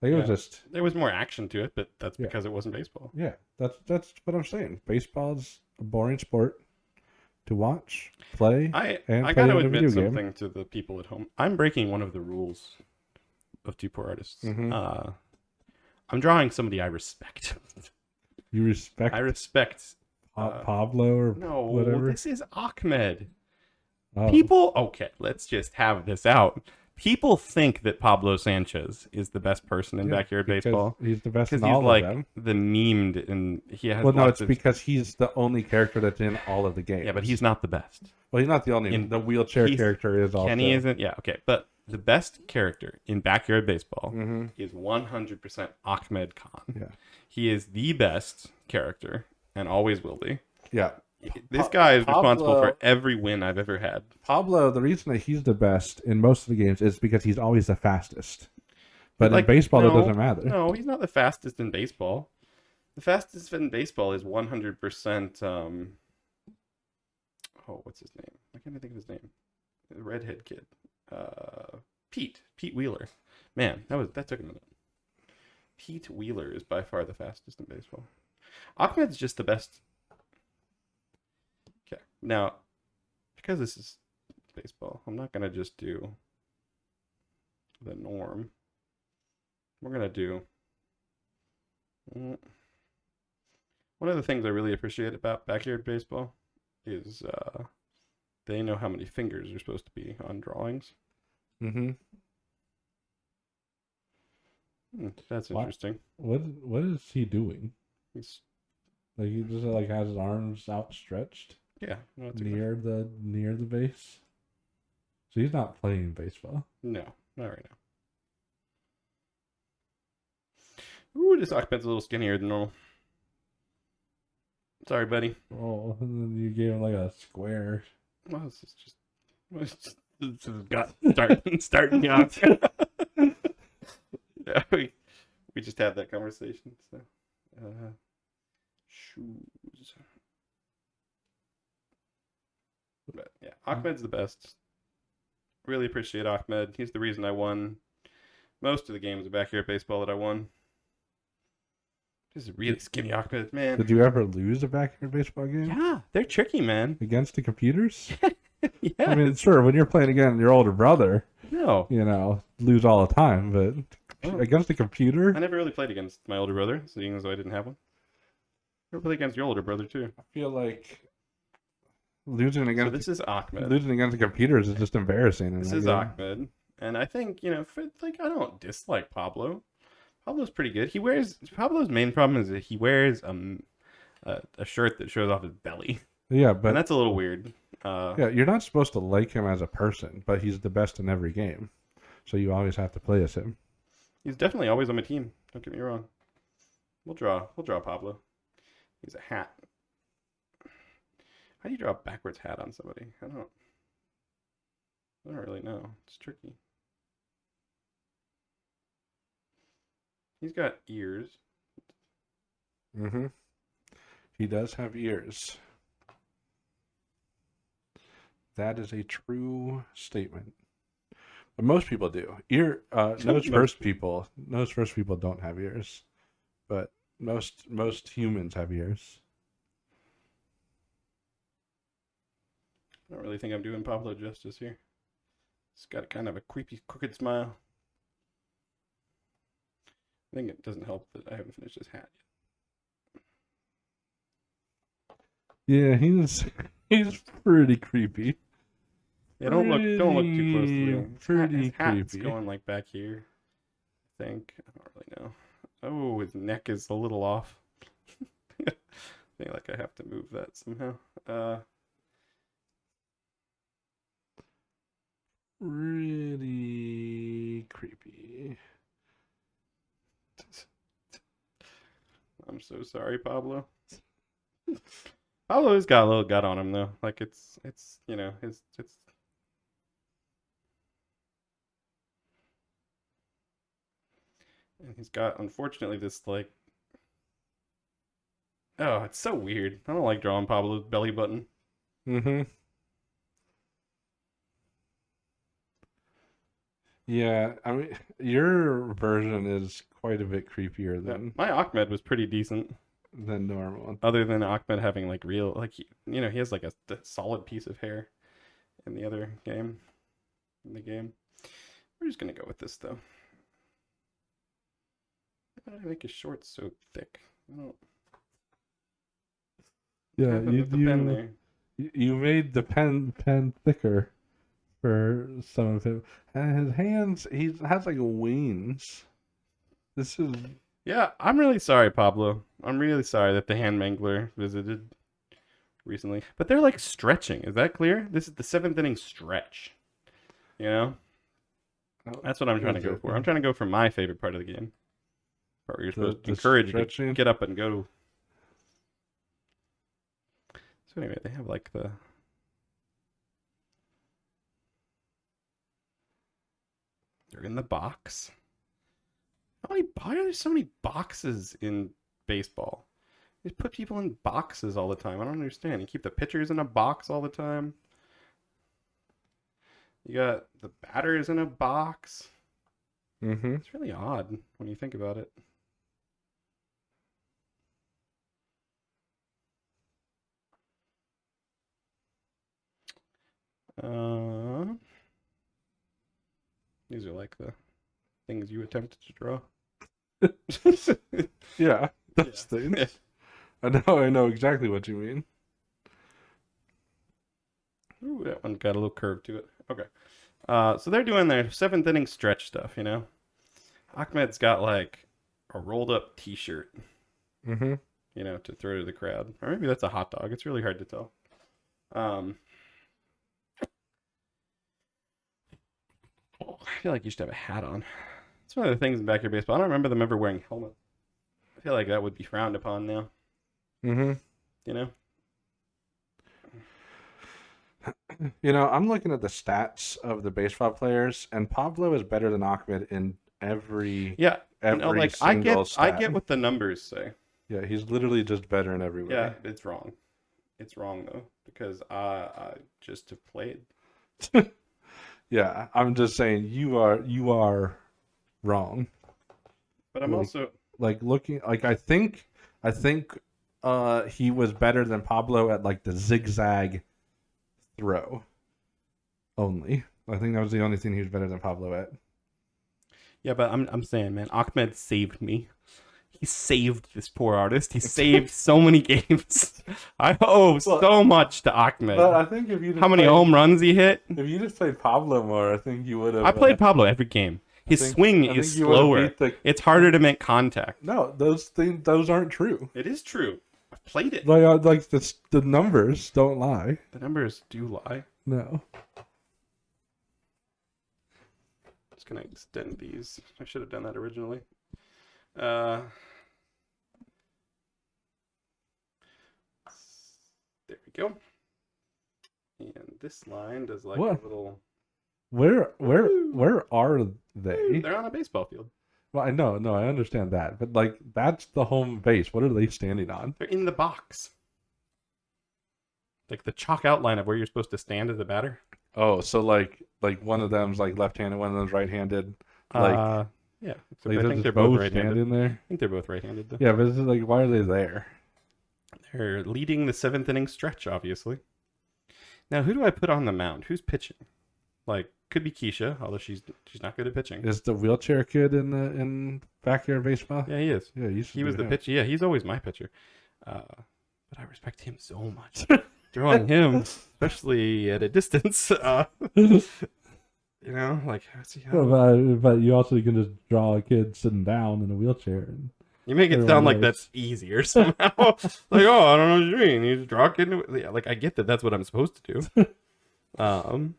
like, it was just... There was more action to it, but that's because it wasn't baseball. Yeah, that's what I'm saying. Baseball's a boring sport to watch, play, I got to admit something to the people at home. I'm breaking one of the rules of Two Poor Artists. I'm drawing somebody I respect. You respect? I respect Pablo or whatever? This is Ahmed. People, okay, let's just have this out. People think that Pablo Sanchez is the best person in backyard baseball. He's the best in all all of them. The memed, and he has. Well, no, it's because he's the only character that's in all of the games. Yeah, but he's not the best. Well, he's not the only. The wheelchair character is also. Kenny isn't. Yeah, okay, but the best character in backyard baseball is 100% Ahmed Khan. Yeah, he is the best character and always will be. Yeah. This guy is responsible for every win I've ever had. Pablo, the reason that he's the best in most of the games is because he's always the fastest. But in baseball, that doesn't matter. No, he's not the fastest in baseball. The fastest in baseball is 100%. What's his name? I can't even think of his name. The redhead kid. Pete Wheeler. Man, that took a minute. Pete Wheeler is by far the fastest in baseball. Ahmed's just the best. Okay, now, because this is baseball, I'm not going to just do the norm. We're going to do... One of the things I really appreciate about backyard baseball is they know how many fingers are supposed to be on drawings. That's interesting. What is he doing? He's like, he just like has his arms outstretched. Yeah, no, near the base. So he's not playing baseball. No, not right now. Ooh, this Ahmed's a little skinnier than normal. Sorry, buddy. Oh, and then you gave him like a square. Well, this is starting off. Yeah, we just had that conversation. So, shoes. But yeah, Ahmed's the best. Really appreciate Ahmed. He's the reason I won most of the games of backyard baseball that I won. This is really skinny Ahmed, man. Did you ever lose a backyard baseball game? Yeah, they're tricky, man. Against the computers? Yeah. I mean, sure, when you're playing against your older brother, no, lose all the time, but against a computer? I never really played against my older brother, seeing as though I didn't have one. I never played against your older brother, too. I feel like losing against... So this is Ahmed. Losing against the computers is just embarrassing. This is Ahmed. And I think, I don't dislike Pablo. Pablo's pretty good. Pablo's main problem is that he wears a shirt that shows off his belly. Yeah, but... And that's a little weird. Yeah, you're not supposed to like him as a person, but he's the best in every game. So you always have to play as him. He's definitely always on my team. Don't get me wrong. We'll draw Pablo. He's a hat. How do you draw a backwards hat on somebody? I don't really know. It's tricky. He's got ears. Mm-hmm. He does have ears. That is a true statement. But most people do. Nose first people don't have ears. But most humans have ears. I don't really think I'm doing Pablo justice here. He's got kind of a creepy, crooked smile. I think it doesn't help that I haven't finished his hat Yeah, yet. he's pretty creepy. Yeah, don't look too closely. Pretty his hat's creepy. going like back here. I think. I don't really know. Oh, his neck is a little off. I think like I have to move that somehow. Really creepy. I'm so sorry, Pablo. Pablo's got a little gut on him though. Like it's it's. And he's got, unfortunately, this like. Oh, it's so weird. I don't like drawing Pablo's belly button. Mm-hmm. Yeah, I mean, your version is quite a bit creepier than My Ahmed was pretty decent. Than normal. Other than Ahmed having like real, like he has like a solid piece of hair in the other game. We're just gonna go with this though. Why did I make his shorts so thick? I don't. Yeah, you you made the pen thicker for some of him. And his hands, he has like wings. This is. Yeah, I'm really sorry, Pablo. I'm really sorry that the hand mangler visited recently. But they're like stretching. Is that clear? This is the 7th inning stretch. You know? That's what I'm trying to go for. I'm trying to go for my favorite part of the game. Part where you're supposed to encourage you to get up and go. So anyway, they have like the... They're in the box. Why are there so many boxes in baseball? They put people in boxes all the time. I don't understand. You keep the pitchers in a box all the time. You got the batters in a box. Mm-hmm. It's really odd when you think about it. These are like the things you attempted to draw. Yeah, those things. Yeah. I know exactly what you mean. Ooh, that one got a little curve to it. Okay. So they're doing their 7th inning stretch stuff, you know? Ahmed's got like a rolled up t-shirt, mm-hmm. you know, to throw to the crowd. Or maybe that's a hot dog. It's really hard to tell. I feel like you should have a hat on. It's one of the things in backyard baseball. I don't remember them ever wearing helmets. I feel like that would be frowned upon now. Mm-hmm. You know? You know, I'm looking at the stats of the baseball players, and Pablo is better than Ahmed in every single stat. I get what the numbers say. Yeah, he's literally just better in every way. Yeah, it's wrong. It's wrong though, because I just have played. Yeah, I'm just saying you are wrong. But I'm also like looking like I think he was better than Pablo at like the zigzag throw only. I think that was the only thing he was better than Pablo at. Yeah, but I'm saying, man, Ahmed saved me. He saved this poor artist. He saved so many games. I owe so much to Ahmed. But I think if you how many home runs he hit? If you just played Pablo more, I think you would have. I played Pablo every game. His swing is slower. It's harder to make contact. No, those aren't true. It is true. I've played it. Like the numbers don't lie. The numbers do lie. No. just gonna extend these. I should have done that originally. There we go. And this line does like What? a little. Where are they? They're on a baseball field. Well, I know, no, I understand that, but like that's the home base. What are they standing on? They're in the box. Like the chalk outline of where you're supposed to stand as a batter. Oh, so like one of them's like left-handed, one of them's right-handed. Like yeah, like I think they're both both right-handed. standing there. I think they're both right-handed though. Yeah, but this is like, why are they there? They're leading the 7th inning stretch, obviously. Now, who do I put on the mound? Who's pitching? Like, could be Keisha, although she's not good at pitching. Is the wheelchair kid in backyard baseball? Yeah, he is. Yeah, he was the pitcher. Yeah, he's always my pitcher. But I respect him so much. Throwing him, especially at a distance, you know, like but you also can just draw a kid sitting down in a wheelchair. And you make it sound like that's easier somehow. Like, oh, I don't know what you mean. You just draw a kid. Yeah, like I get that that's what I'm supposed to do. But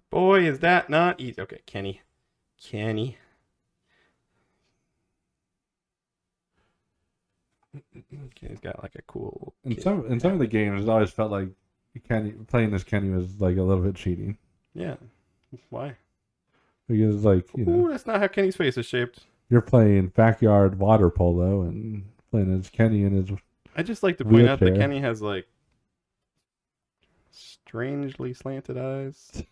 boy, is that not easy. Okay, Kenny. Kenny's got like a cool. In some of the games, it always felt like playing as Kenny was like a little bit cheating. Yeah, why? Because like that's not how Kenny's face is shaped. You're playing backyard water polo and playing as Kenny and his. I just like to point out that Kenny has like strangely slanted eyes.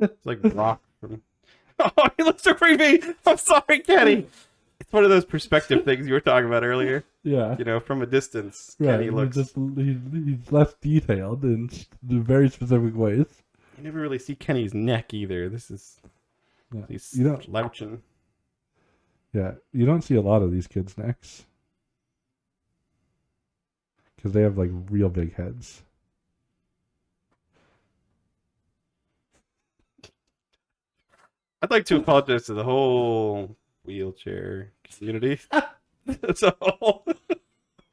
It's like Brock from. Oh, he looks so creepy. I'm sorry, Kenny. It's one of those perspective things you were talking about earlier. Yeah. You know, from a distance, right. Kenny looks. He's less detailed in very specific ways. You never really see Kenny's neck either. This is. Yeah. He's slouching. Yeah, you don't see a lot of these kids' necks because they have like real big heads. I'd like to apologize to the whole wheelchair community. So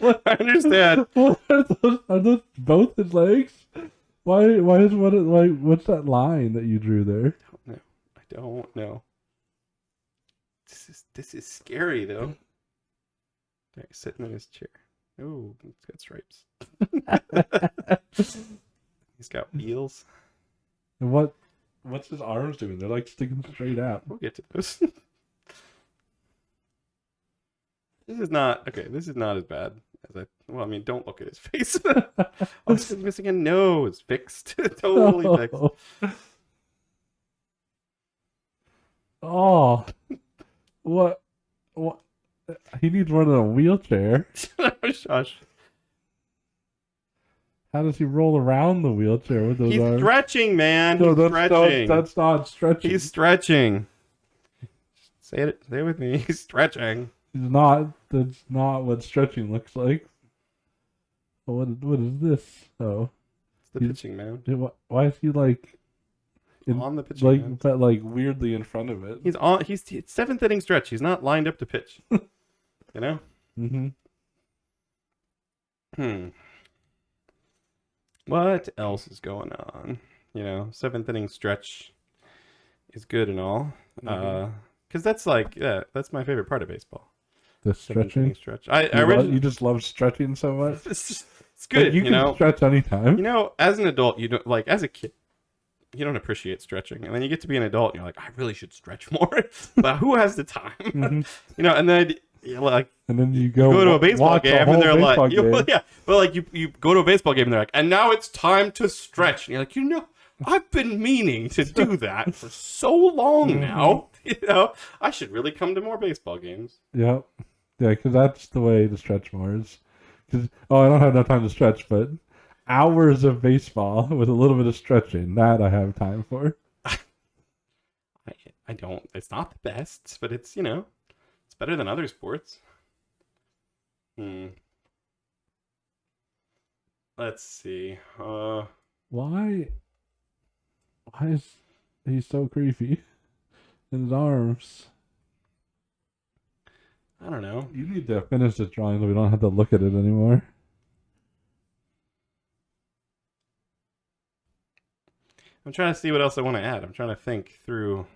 I understand. Are those both his legs? Why is one like? What's that line that you drew there? I don't know. This is scary though. There, sitting in his chair. Oh, it's got stripes. He's got wheels. And what's his arms doing? They're like sticking straight out. We'll get to those. This is not as bad as I mean, don't look at his face. Oh, he's missing a nose. Fixed. Totally fixed. Oh. What? He needs one in a wheelchair. Shush. How does he roll around the wheelchair with those arms? He's stretching, man. No, He's stretching. That's not stretching. He's stretching. Say it with me. He's stretching. He's not. That's not what stretching looks like. What is this? Oh, it's the pitching mound. Why is he like on the pitching mound? But like weirdly in front of it? He's 7th inning stretch. He's not lined up to pitch. You know. What else is going on? You know, 7th inning stretch is good and all. Because that's that's my favorite part of baseball. The stretching stretch. You just love stretching so much. It's good. Like you can stretch anytime. You know, as an adult, you don't like as a kid. You don't appreciate stretching, and then you get to be an adult, and you're like, I really should stretch more. But who has the time? You know, and then and then you go to a baseball game, and they're like, but like you go to a baseball game, and they're like, and now it's time to stretch, and you're like, you know, I've been meaning to do that for so long now. You know, I should really come to more baseball games. Yeah, because that's the way to stretch more. Is because I don't have enough time to stretch, but hours of baseball with a little bit of stretching, that I have time for. I don't. It's not the best, but it's, you know, it's better than other sports. Let's see. Why is he so creepy in his arms? I don't know. You need to finish this drawing so we don't have to look at it anymore. I'm trying to see what else I want to add. I'm trying to think through.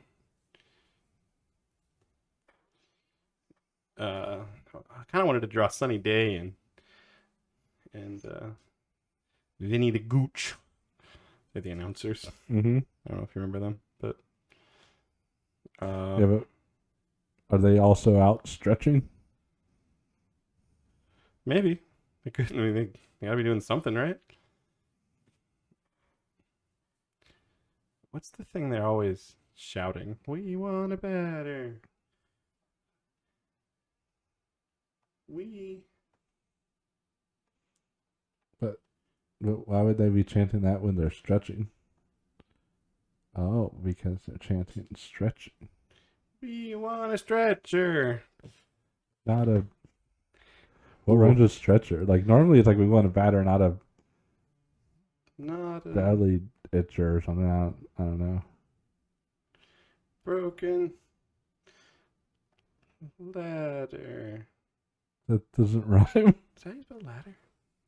I kind of wanted to draw Sunny Day and Vinny the Gooch. They're the announcers. Mm-hmm. I don't know if you remember them, but yeah, but are they also out stretching? Maybe they could. I mean, they gotta be doing something, right? What's the thing they're always shouting? We want a batter. But why would they be chanting that when they're stretching? Oh, because they're chanting stretching. We want a stretcher. Not a. What rhymes with stretcher? Like normally it's like we want a batter, not a belly itcher or something. I don't know. Broken ladder. That doesn't rhyme. Is that how you spell ladder?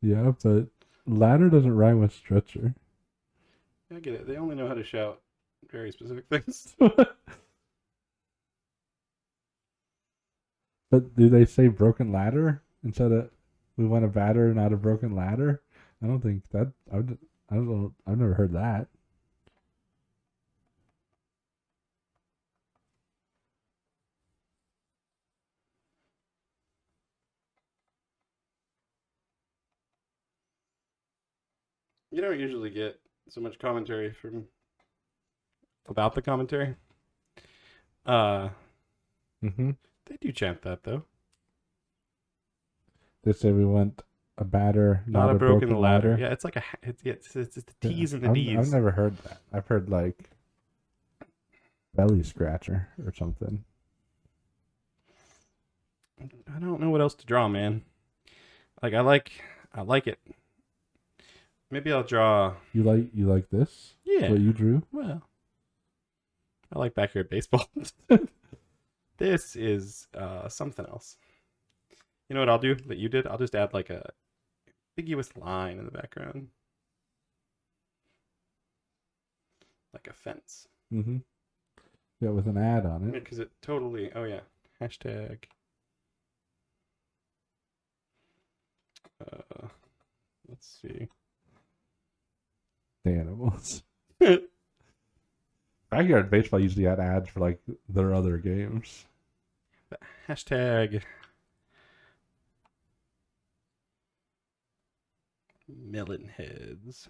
Yeah, but ladder doesn't rhyme with stretcher. I get it. They only know how to shout very specific things. But do they say broken ladder instead of we want a batter, not a broken ladder? I don't think that. I don't know. I've never heard that. You don't usually get so much commentary from about the commentary. They do chant that though. They say we want a batter, not a broken ladder. Yeah, it's like it's the T's and the D's. I've never heard that. I've heard like belly scratcher or something. I don't know what else to draw, man. Like I like it. Maybe I'll draw. You like this? Yeah. What you drew? Well, I like backyard baseball. This is something else. You know what I'll do that you did? I'll just add like a ambiguous line in the background. Like a fence. Mm-hmm. Yeah, with an ad on it. Because it totally... Oh, yeah. Hashtag... let's see. The animals. Backyard baseball usually had ads for like their other games. Hashtag... Melon heads.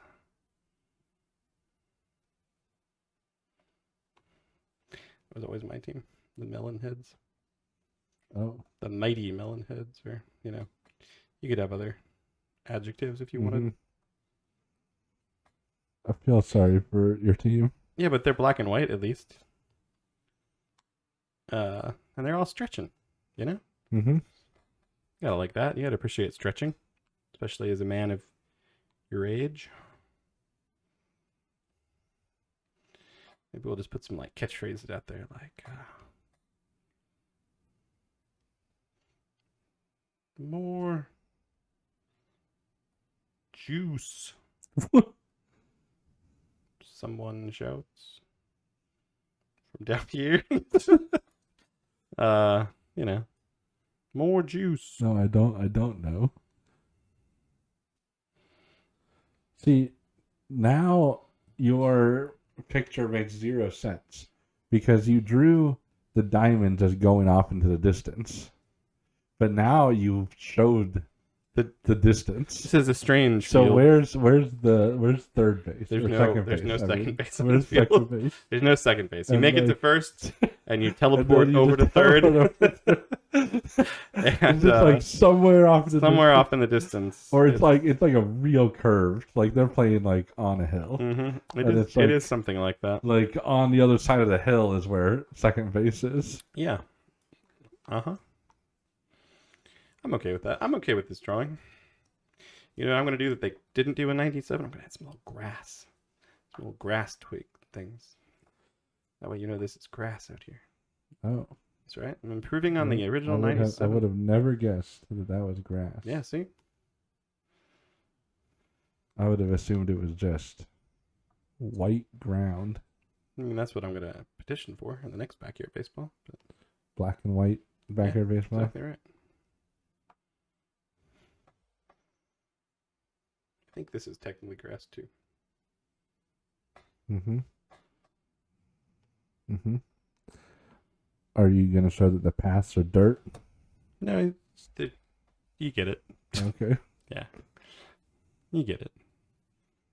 That was always my team. The melon heads. Oh. The mighty melon heads, or you could have other adjectives if you wanted. I feel sorry for your team. Yeah, but they're black and white at least. And they're all stretching, you know? Mm-hmm. You gotta like that. You gotta appreciate stretching, especially as a man of your age. Maybe we'll just put some like catchphrases out there, like more juice. Someone shouts from down here. More juice. No, I don't know. See, now your picture makes 0 sense because you drew the diamonds as going off into the distance, but now you showed the distance. This is a strange. So field. where's third base? There's no second base. There's second base. There's no second base. You And make it to first, and you teleport over to third. And it's just like somewhere off in the distance, or it's like a real curve. Like they're playing like on a hill. Mm-hmm. It is something like that. Like on the other side of the hill is where second base is. Yeah. I'm okay with that. I'm okay with this drawing. You know what I'm going to do that they didn't do in 1997? I'm going to add some little grass. Some little grass twig things. That way you know this is grass out here. Oh. That's right. I'm improving on the original 97. I would have never guessed that was grass. Yeah, see? I would have assumed it was just white ground. I mean, that's what I'm going to petition for in the next backyard baseball. But... Black and white backyard baseball. Exactly right. I think this is technically grass too. Mm-hmm. Mm-hmm. Are you going to show that the paths are dirt? No, you get it. Okay. Yeah. You get it.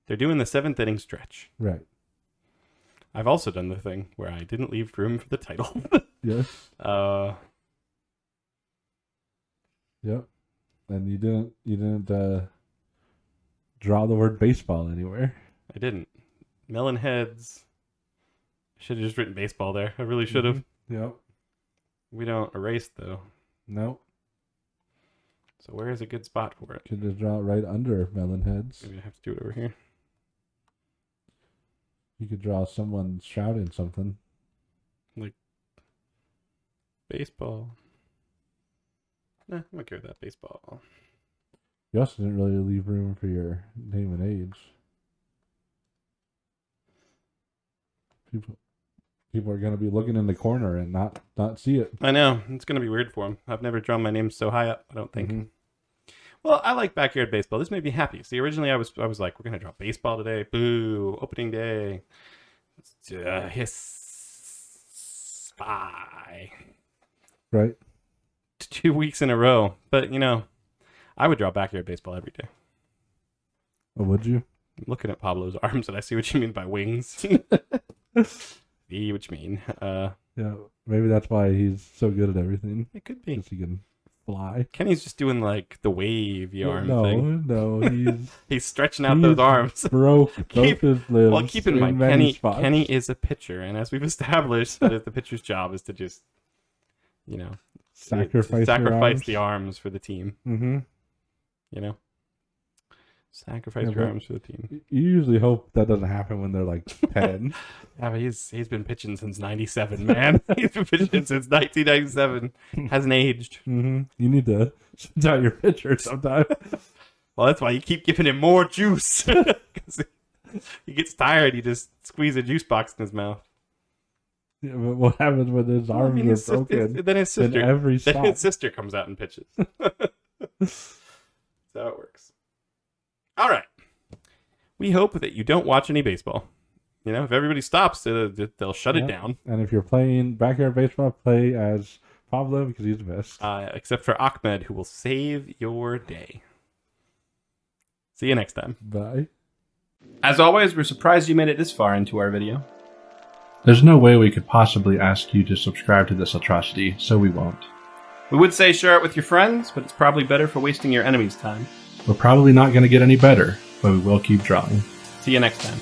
They're doing the 7th inning stretch. Right. I've also done the thing where I didn't leave room for the title. Yes. Yep. And you didn't draw the word baseball anywhere. I didn't. Melon heads. I should have just written baseball there. I really should have. Mm-hmm. Yep. We don't erase though. Nope. So where is a good spot for it? Could just draw it right under melon heads. Maybe I have to do it over here. You could draw someone shouting something. Like baseball. Nah, I'm okay with that. Baseball. You also didn't really leave room for your name and age. People are going to be looking in the corner and not see it. I know. It's going to be weird for them. I've never drawn my name so high up, I don't think. Mm-hmm. Well, I like backyard baseball. This made me happy. See, originally I was like, we're going to draw baseball today. Boo. Opening day. Hiss. Bye. Right. 2 weeks in a row. But, I would draw backyard baseball every day. Oh, would you? I'm looking at Pablo's arms and I see what you mean by wings. See what you mean. Yeah, maybe that's why he's so good at everything. It could be. Because he can fly. Kenny's just doing like the wavy arm thing. No, he's stretching out those arms. Broke both his limbs. Well, keep in mind, Kenny is a pitcher, and as we've established, that the pitcher's job is to just, sacrifice the arms for the team. Mm-hmm. Sacrifice your arms for the team. You usually hope that doesn't happen when they're like 10. Yeah, but he's been pitching since '97, man. He's been pitching since 1997. Hasn't aged. Mm-hmm. You need to shut out your pitcher sometime. Well, that's why you keep giving him more juice. Because he gets tired, you just squeeze a juice box in his mouth. Yeah, but what happens when his arms are broken? Then his sister comes out and pitches. That's how it works. All right. We hope that you don't watch any baseball. If everybody stops, they'll shut it down. And if you're playing backyard baseball, play as Pablo because he's the best. Except for Ahmed, who will save your day. See you next time. Bye. As always, we're surprised you made it this far into our video. There's no way we could possibly ask you to subscribe to this atrocity, so we won't. We would say share it with your friends, but it's probably better for wasting your enemy's time. We're probably not going to get any better, but we will keep drawing. See you next time.